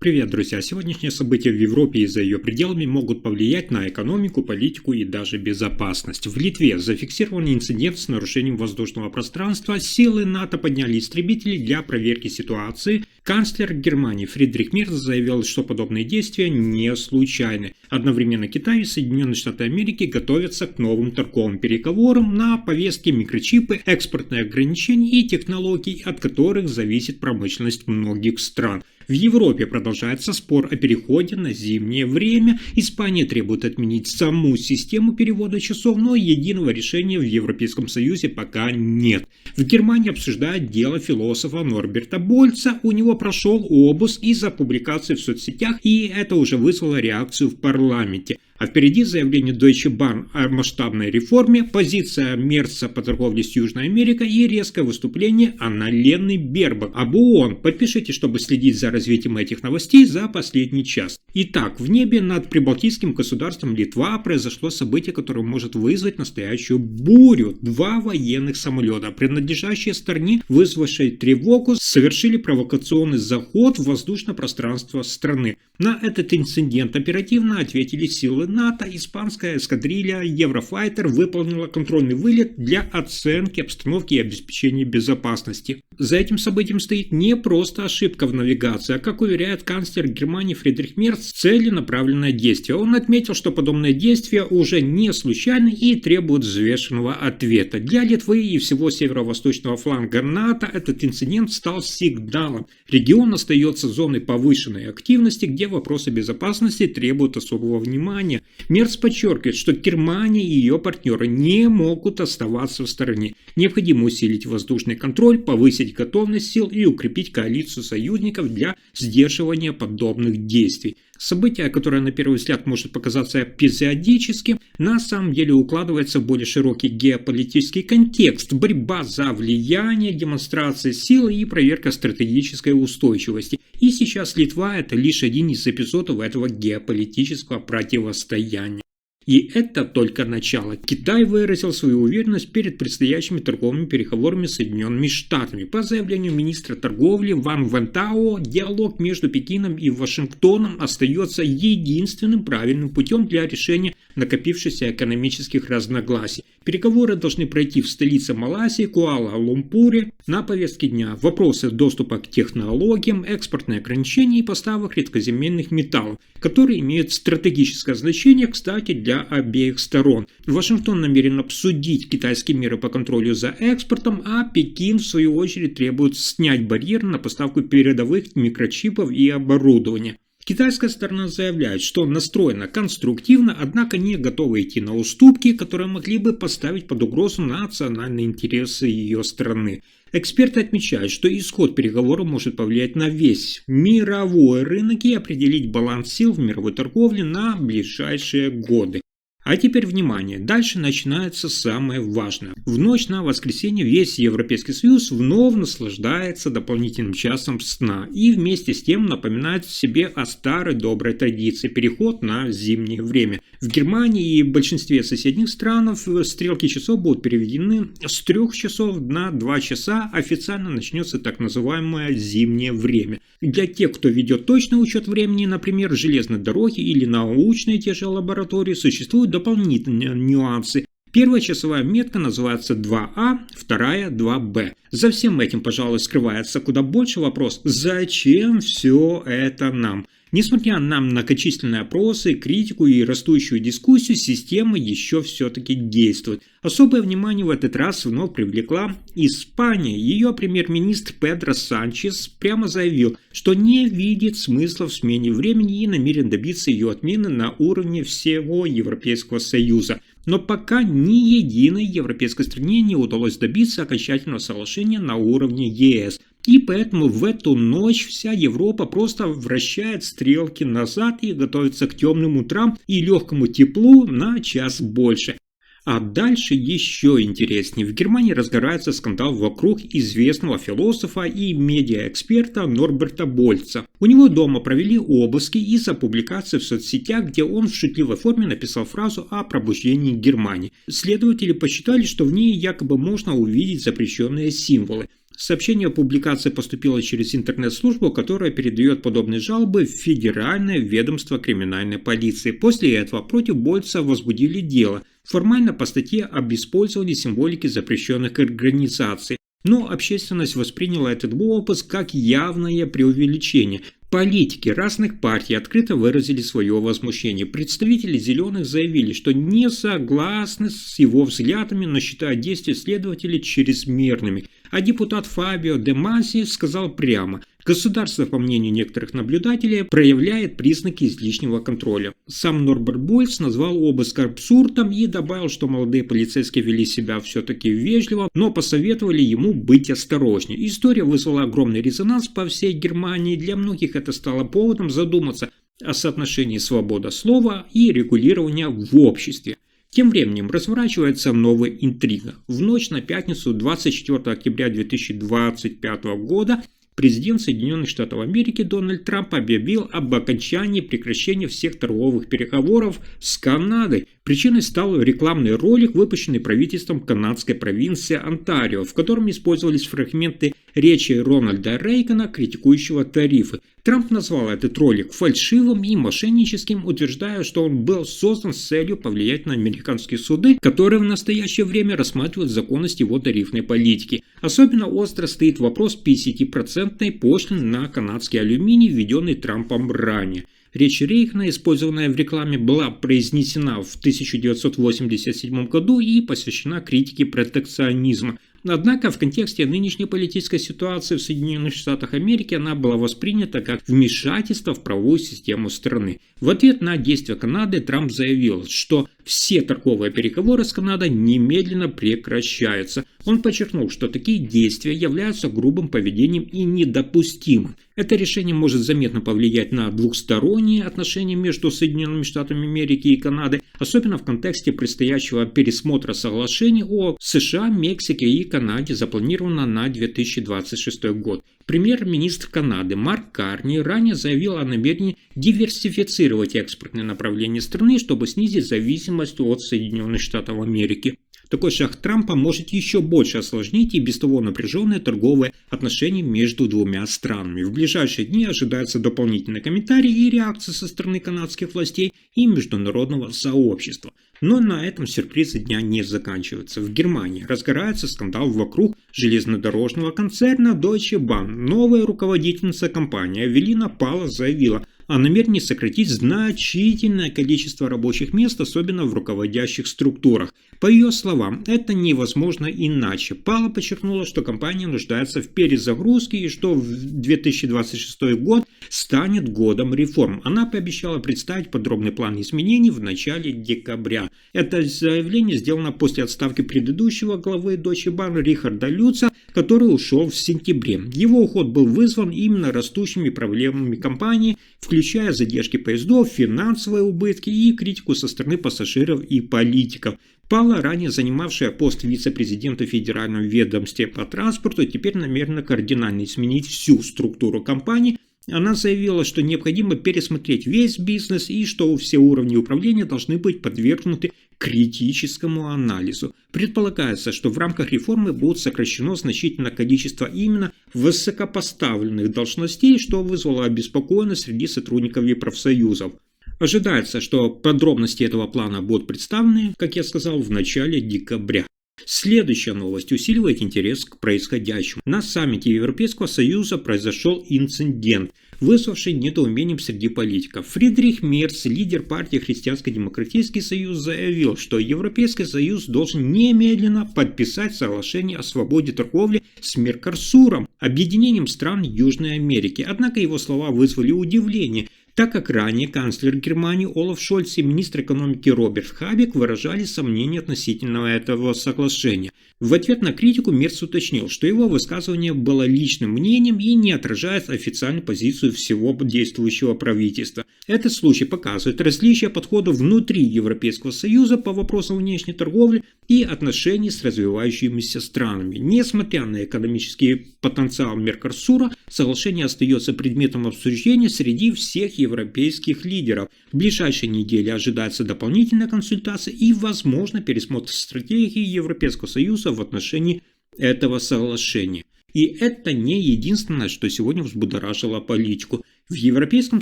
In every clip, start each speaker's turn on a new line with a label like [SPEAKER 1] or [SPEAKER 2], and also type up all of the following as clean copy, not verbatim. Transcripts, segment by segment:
[SPEAKER 1] Привет, друзья! Сегодняшние события в Европе и за ее пределами могут повлиять на экономику, политику и даже безопасность. В Литве зафиксирован инцидент с нарушением воздушного пространства. Силы НАТО подняли истребители для проверки ситуации. Канцлер Германии Фридрих Мерц заявил, что подобные действия не случайны. Одновременно Китай и Соединенные Штаты Америки готовятся к новым торговым переговорам. На повестке микрочипы, экспортные ограничения и технологии, от которых зависит промышленность многих стран. В Европе продолжается спор о переходе на зимнее время. Испания требует отменить саму систему перевода часов, но единого решения в Европейском Союзе пока нет. В Германии обсуждают дело философа Норберта Больца. У него прошел обыск из-за публикаций в соцсетях, и это уже вызвало реакцию в парламенте. А впереди заявление Deutsche Bahn о масштабной реформе, позиция Мерца по торговле с Южной Америкой и резкое выступление Анналены Бербак об ООН. Подпишите, чтобы следить за развитием этих новостей за последний час. Итак, в небе над прибалтийским государством Литва произошло событие, которое может вызвать настоящую бурю. Два военных самолета, принадлежащие стране, вызвавшей тревогу, совершили провокационный заход в воздушное пространство страны. На этот инцидент оперативно ответили силы НАТО. Испанская эскадрилья Еврофайтер выполнила контрольный вылет для оценки обстановки и обеспечения безопасности. За этим событием стоит не просто ошибка в навигации, а, как уверяет канцлер Германии Фридрих Мерц, целенаправленное действие. Он отметил, что подобные действия уже не случайны и требуют взвешенного ответа. Для Литвы и всего северо-восточного фланга НАТО этот инцидент стал сигналом. Регион остается зоной повышенной активности, где вопросы безопасности требуют особого внимания. Мерц подчеркивает, что Германия и ее партнеры не могут оставаться в стороне. Необходимо усилить воздушный контроль, повысить готовность сил и укрепить коалицию союзников для сдерживания подобных действий. Событие, которое на первый взгляд может показаться эпизодическим, на самом деле укладывается в более широкий геополитический контекст. Борьба за влияние, демонстрация силы и проверка стратегической устойчивости. И сейчас Литва – это лишь один из эпизодов этого геополитического противостояния. И это только начало. Китай выразил свою уверенность перед предстоящими торговыми переговорами с Соединенными Штатами. По заявлению министра торговли Ван Вентао, диалог между Пекином и Вашингтоном остается единственным правильным путем для решения накопившихся экономических разногласий. Переговоры должны пройти в столице Малайзии, Куала-Лумпуре. На повестке дня вопросы доступа к технологиям, экспортные ограничения и поставок редкоземельных металлов, которые имеют стратегическое значение, кстати, для обеих сторон. Вашингтон намерен обсудить китайские меры по контролю за экспортом, а Пекин, в свою очередь, требует снять барьер на поставку передовых микрочипов и оборудования. Китайская сторона заявляет, что настроена конструктивно, однако не готова идти на уступки, которые могли бы поставить под угрозу национальные интересы ее страны. Эксперты отмечают, что исход переговоров может повлиять на весь мировой рынок и определить баланс сил в мировой торговле на ближайшие годы. А теперь внимание, дальше начинается самое важное. В ночь на воскресенье весь Европейский Союз вновь наслаждается дополнительным часом сна и вместе с тем напоминает себе о старой доброй традиции – переход на зимнее время. В Германии и большинстве соседних стран стрелки часов будут переведены с 3 часов на 2 часа, официально начнется так называемое зимнее время. Для тех, кто ведет точный учет времени, например, железной дороги или научные те же лаборатории, существуют дополнительные нюансы. Первая часовая метка называется 2А, вторая 2Б. За всем этим, пожалуй, скрывается куда больше вопрос: зачем все это нам? Несмотря на многочисленные опросы, критику и растущую дискуссию, система еще все-таки действует. Особое внимание в этот раз вновь привлекла Испания. Ее премьер-министр Педро Санчес прямо заявил, что не видит смысла в смене времени и намерен добиться ее отмены на уровне всего Европейского Союза. Но пока ни единой европейской стране не удалось добиться окончательного соглашения на уровне ЕС. И поэтому в эту ночь вся Европа просто вращает стрелки назад и готовится к темным утрам и легкому теплу на час больше. А дальше еще интереснее. В Германии разгорается скандал вокруг известного философа и медиаэксперта Норберта Больца. У него дома провели обыски из-за публикации в соцсетях, где он в шутливой форме написал фразу о пробуждении Германии. Следователи посчитали, что в ней якобы можно увидеть запрещенные символы. Сообщение о публикации поступило через интернет-службу, которая передает подобные жалобы в Федеральное ведомство криминальной полиции. После этого против Больца возбудили дело. Формально по статье об использовании символики запрещенных организаций. Но общественность восприняла этот обыск как явное преувеличение. Политики разных партий открыто выразили свое возмущение. Представители «Зеленых» заявили, что не согласны с его взглядами, но считают действия следователей чрезмерными. А депутат Фабио Де Маси сказал прямо: государство, по мнению некоторых наблюдателей, проявляет признаки излишнего контроля. Сам Норберт Больц назвал обыск абсурдом и добавил, что молодые полицейские вели себя все-таки вежливо, но посоветовали ему быть осторожнее. История вызвала огромный резонанс по всей Германии. Для многих это стало поводом задуматься о соотношении свобода слова и регулирования в обществе. Тем временем разворачивается новая интрига. В ночь на пятницу 24 октября 2025 года президент Соединенных Штатов Америки Дональд Трамп объявил об окончании прекращения всех торговых переговоров с Канадой. Причиной стал рекламный ролик, выпущенный правительством канадской провинции Онтарио, в котором использовались фрагменты речи Рональда Рейгана, критикующего тарифы. Трамп назвал этот ролик фальшивым и мошенническим, утверждая, что он был создан с целью повлиять на американские суды, которые в настоящее время рассматривают законность его тарифной политики. Особенно остро стоит вопрос 50% пошлины на канадский алюминий, введенный Трампом ранее. Речь Рейгана, использованная в рекламе, была произнесена в 1987 году и посвящена критике протекционизма. Однако в контексте нынешней политической ситуации в Соединенных Штатах Америки она была воспринята как вмешательство в правовую систему страны. В ответ на действия Канады Трамп заявил, что все торговые переговоры с Канадой немедленно прекращаются. Он подчеркнул, что такие действия являются грубым поведением и недопустимым. Это решение может заметно повлиять на двухсторонние отношения между Соединенными Штатами Америки и Канадой, особенно в контексте предстоящего пересмотра соглашений о США, Мексике и Канаде, запланировано на 2026 год. Премьер-министр Канады Марк Карни ранее заявил о намерении диверсифицировать экспортные направления страны, чтобы снизить зависимость от Соединенных Штатов Америки. Такой шаг Трампа может еще больше осложнить и без того напряженные торговые отношения между двумя странами. В ближайшие дни ожидаются дополнительные комментарии и реакции со стороны канадских властей и международного сообщества. Но на этом сюрпризы дня не заканчиваются. В Германии разгорается скандал вокруг железнодорожного концерна Deutsche Bahn. Новая руководительница компании Эвелина Пала заявила о намерении сократить значительное количество рабочих мест, особенно в руководящих структурах. По ее словам, это невозможно иначе. Пала подчеркнула, что компания нуждается в перезагрузке и что 2026 год станет годом реформ. Она пообещала представить подробный план изменений в начале декабря. Это заявление сделано после отставки предыдущего главы Deutsche Bahn Рихарда Люца, который ушел в сентябре. Его уход был вызван именно растущими проблемами компании, включая задержки поездов, финансовые убытки и критику со стороны пассажиров и политиков. Пала, ранее занимавшая пост вице-президента в Федеральном ведомстве по транспорту, теперь намерена кардинально изменить всю структуру компании. Она заявила, что необходимо пересмотреть весь бизнес и что все уровни управления должны быть подвергнуты критическому анализу. Предполагается, что в рамках реформы будет сокращено значительное количество именно высокопоставленных должностей, что вызвало обеспокоенность среди сотрудников и профсоюзов. Ожидается, что подробности этого плана будут представлены, как я сказал, в начале декабря. Следующая новость усиливает интерес к происходящему. На саммите Европейского Союза произошел инцидент, вызвавший недоумение среди политиков. Фридрих Мерц, лидер партии Христианско-демократический союз, заявил, что Европейский Союз должен немедленно подписать соглашение о свободе торговли с Меркосуром, объединением стран Южной Америки. Однако его слова вызвали удивление, так как ранее канцлер Германии Олаф Шольц и министр экономики Роберт Хабек выражали сомнения относительно этого соглашения. В ответ на критику Мерц уточнил, что его высказывание было личным мнением и не отражает официальную позицию всего действующего правительства. Этот случай показывает различия подходов внутри Европейского Союза по вопросам внешней торговли и отношений с развивающимися странами. Несмотря на экономический потенциал Меркосура, соглашение остается предметом обсуждения среди всех европейских лидеров. В ближайшие недели ожидается дополнительная консультация и, возможно, пересмотр стратегии Европейского Союза в отношении этого соглашения. И это не единственное, что сегодня взбудоражило политику. В Европейском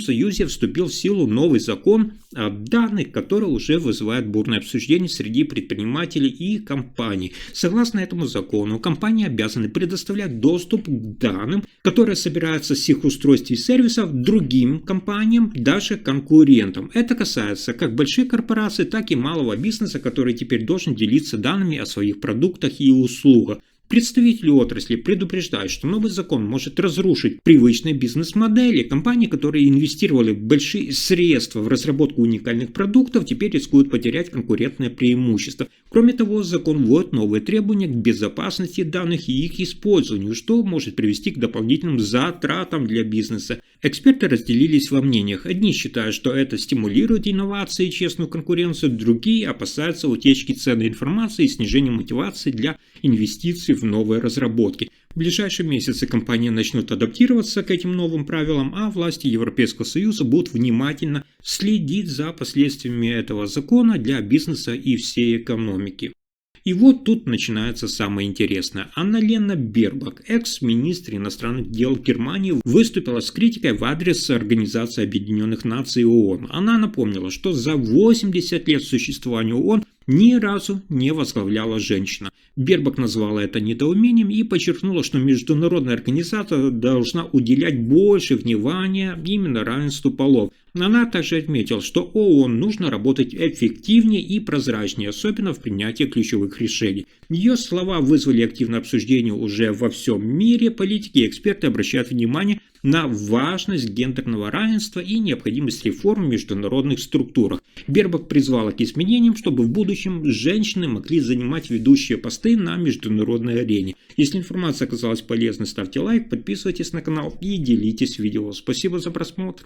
[SPEAKER 1] Союзе вступил в силу новый закон о данных, который уже вызывает бурное обсуждение среди предпринимателей и компаний. Согласно этому закону, компании обязаны предоставлять доступ к данным, которые собираются с их устройств и сервисов, другим компаниям, даже конкурентам. Это касается как больших корпораций, так и малого бизнеса, который теперь должен делиться данными о своих продуктах и услугах. Представители отрасли предупреждают, что новый закон может разрушить привычные бизнес-модели. Компании, которые инвестировали большие средства в разработку уникальных продуктов, теперь рискуют потерять конкурентное преимущество. Кроме того, закон вводит новые требования к безопасности данных и их использованию, что может привести к дополнительным затратам для бизнеса. Эксперты разделились во мнениях. Одни считают, что это стимулирует инновации и честную конкуренцию, другие опасаются утечки ценной информации и снижения мотивации для инвестиций в новые разработки. В ближайшие месяцы компании начнут адаптироваться к этим новым правилам, а власти Европейского Союза будут внимательно следить за последствиями этого закона для бизнеса и всей экономики. И вот тут начинается самое интересное. Анна-Лена Бербок, экс-министр иностранных дел Германии, выступила с критикой в адрес Организации Объединенных Наций ООН. Она напомнила, что за 80 лет существования ООН ни разу не возглавляла женщина. Бербок назвала это недоумением и подчеркнула, что международная организация должна уделять больше внимания именно равенству полов. Она также отметила, что ООН нужно работать эффективнее и прозрачнее, особенно в принятии ключевых решений. Ее слова вызвали активное обсуждение уже во всем мире. Политики и эксперты обращают внимание на важность гендерного равенства и необходимость реформ в международных структурах. Бербок призвала к изменениям, чтобы в будущем женщины могли занимать ведущие посты на международной арене. Если информация оказалась полезной, ставьте лайк, подписывайтесь на канал и делитесь видео. Спасибо за просмотр.